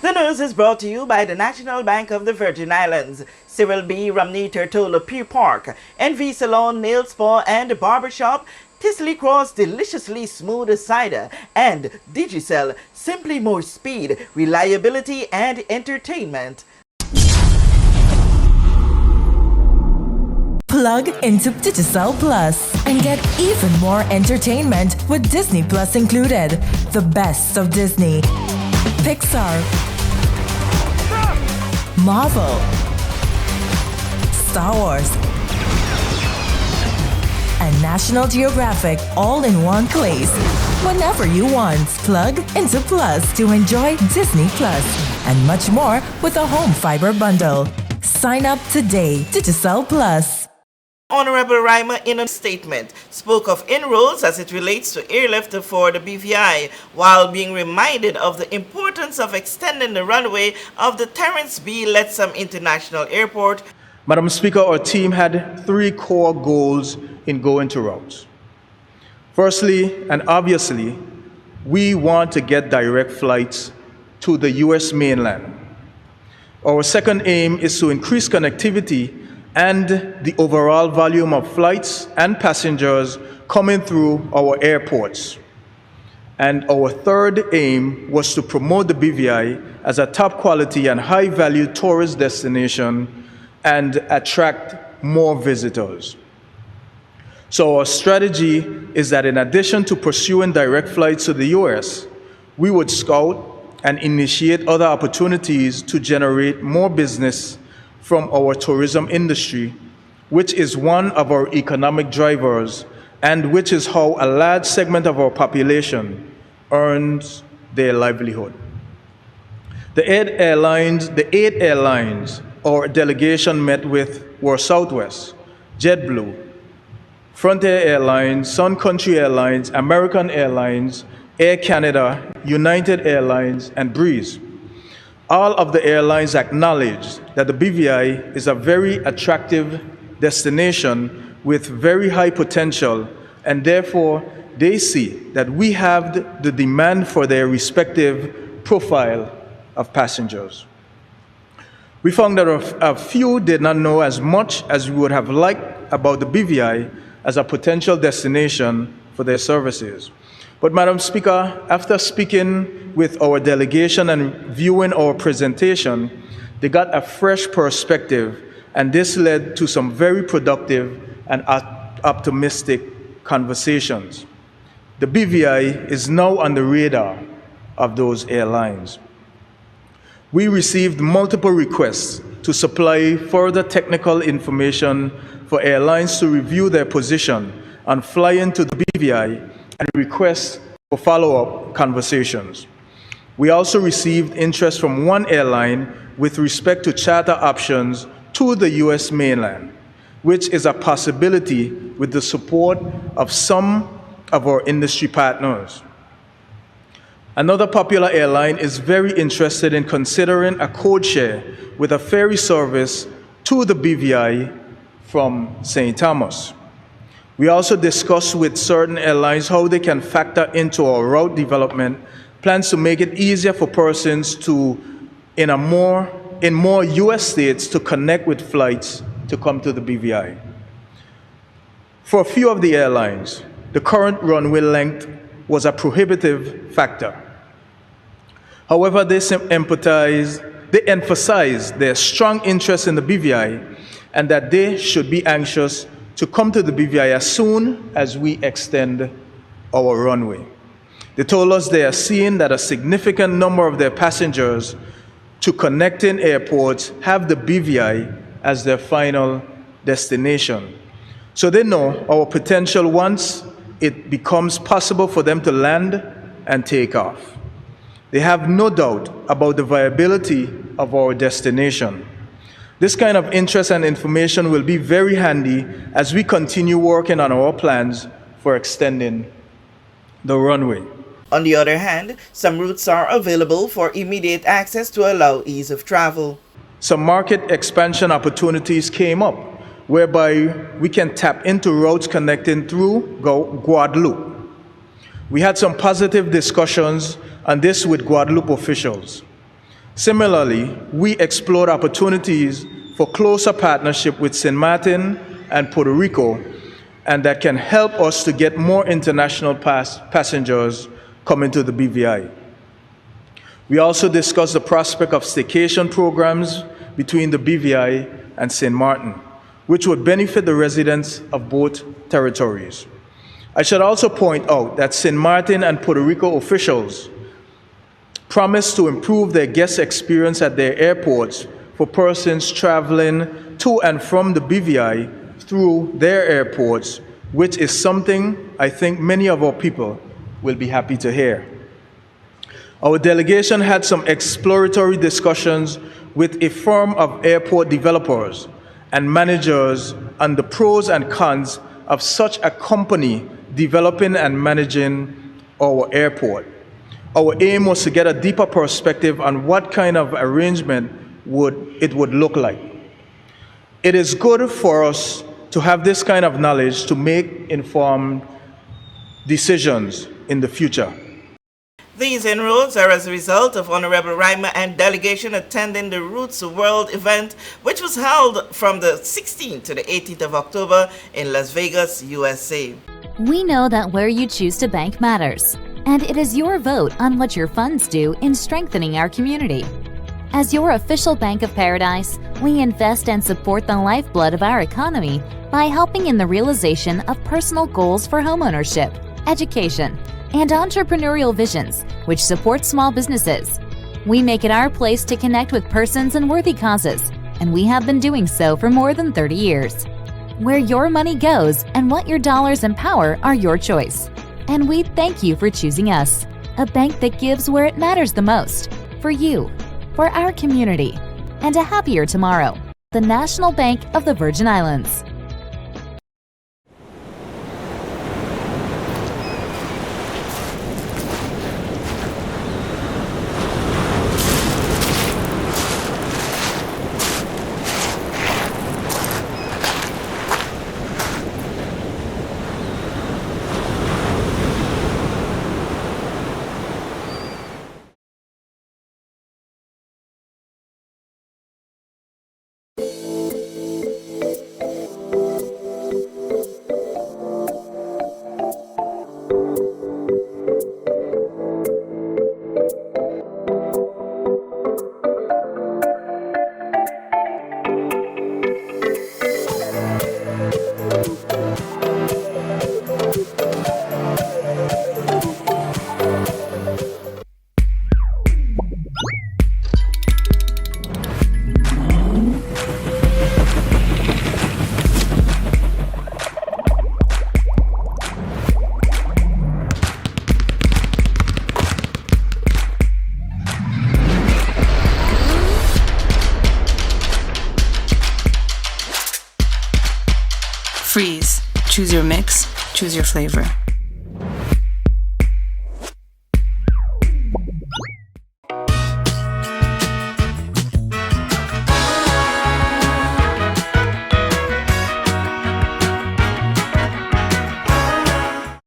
The news is brought to you by the National Bank of the Virgin Islands, Cyril B. Romney Tertola Pier Park, NV Salon, Nail Spa and Barbershop, Tisley Cross Deliciously Smooth Cider, and Digicel, simply more speed, reliability and entertainment. Plug into Digicel Plus and get even more entertainment with Disney Plus included. The best of Disney, Pixar, Marvel, Star Wars, and National Geographic all in one place. Whenever you want, plug into Plus to enjoy Disney Plus and much more with a home fiber bundle. Sign up today. Digicel Plus. Honorable Reimer, in a statement, spoke of inroads as it relates to airlift for the BVI, while being reminded of the importance of extending the runway of the Terence B. Lettsam International Airport. Madam Speaker, our team had 3 core goals in going to routes. Firstly, and obviously, we want to get direct flights to the U.S. mainland. Our second aim is to increase connectivity and the overall volume of flights and passengers coming through our airports. And our third aim was to promote the BVI as a top quality and high value tourist destination and attract more visitors. So our strategy is that in addition to pursuing direct flights to the US, we would scout and initiate other opportunities to generate more business from our tourism industry, which is one of our economic drivers and which is how a large segment of our population earns their livelihood. The 8 airlines our delegation met with were Southwest, JetBlue, Frontier Airlines, Sun Country Airlines, American Airlines, Air Canada, United Airlines, and Breeze. All of the airlines acknowledge that the BVI is a very attractive destination with very high potential, and therefore they see that we have the demand for their respective profile of passengers. We found that a few did not know as much as we would have liked about the BVI as a potential destination for their services. But Madam Speaker, after speaking with our delegation and viewing our presentation, they got a fresh perspective, and this led to some very productive and optimistic conversations. The BVI is now on the radar of those airlines. We received multiple requests to supply further technical information for airlines to review their position on flying to the BVI and requests for follow-up conversations. We also received interest from one airline with respect to charter options to the U.S. mainland, which is a possibility with the support of some of our industry partners. Another popular airline is very interested in considering a code share with a ferry service to the BVI from St. Thomas. We also discussed with certain airlines how they can factor into our route development plans to make it easier for persons to, in more U.S. states, to connect with flights to come to the BVI. For a few of the airlines, the current runway length was a prohibitive factor. However, they emphasized their strong interest in the BVI and that they should be anxious to come to the BVI as soon as we extend our runway. They told us they are seeing that a significant number of their passengers to connecting airports have the BVI as their final destination. So they know our potential once it becomes possible for them to land and take off. They have no doubt about the viability of our destination. This kind of interest and information will be very handy as we continue working on our plans for extending the runway. On the other hand, some routes are available for immediate access to allow ease of travel. Some market expansion opportunities came up, whereby we can tap into routes connecting through Guadeloupe. We had some positive discussions on this with Guadeloupe officials. Similarly, we explored opportunities for closer partnership with St. Martin and Puerto Rico, and that can help us to get more international passengers coming to the BVI. We also discussed the prospect of staycation programs between the BVI and St. Martin, which would benefit the residents of both territories. I should also point out that St. Martin and Puerto Rico officials promised to improve their guest experience at their airports for persons traveling to and from the BVI through their airports, which is something I think many of our people will be happy to hear. Our delegation had some exploratory discussions with a firm of airport developers and managers on the pros and cons of such a company developing and managing our airport. Our aim was to get a deeper perspective on what kind of arrangement it would look like. It is good for us to have this kind of knowledge to make informed decisions in the future. These inroads are as a result of Honorable Reimer and delegation attending the Roots World event, which was held from the 16th to the 18th of October in Las Vegas, USA. We know that where you choose to bank matters, and it is your vote on what your funds do in strengthening our community. As your official Bank of Paradise, we invest and support the lifeblood of our economy by helping in the realization of personal goals for homeownership, education, and entrepreneurial visions, which support small businesses. We make it our place to connect with persons and worthy causes, and we have been doing so for more than 30 years. Where your money goes and what your dollars empower are your choice. And we thank you for choosing us, a bank that gives where it matters the most, for you, for our community, and a happier tomorrow. The National Bank of the Virgin Islands. Freeze. Choose your mix, choose your flavor.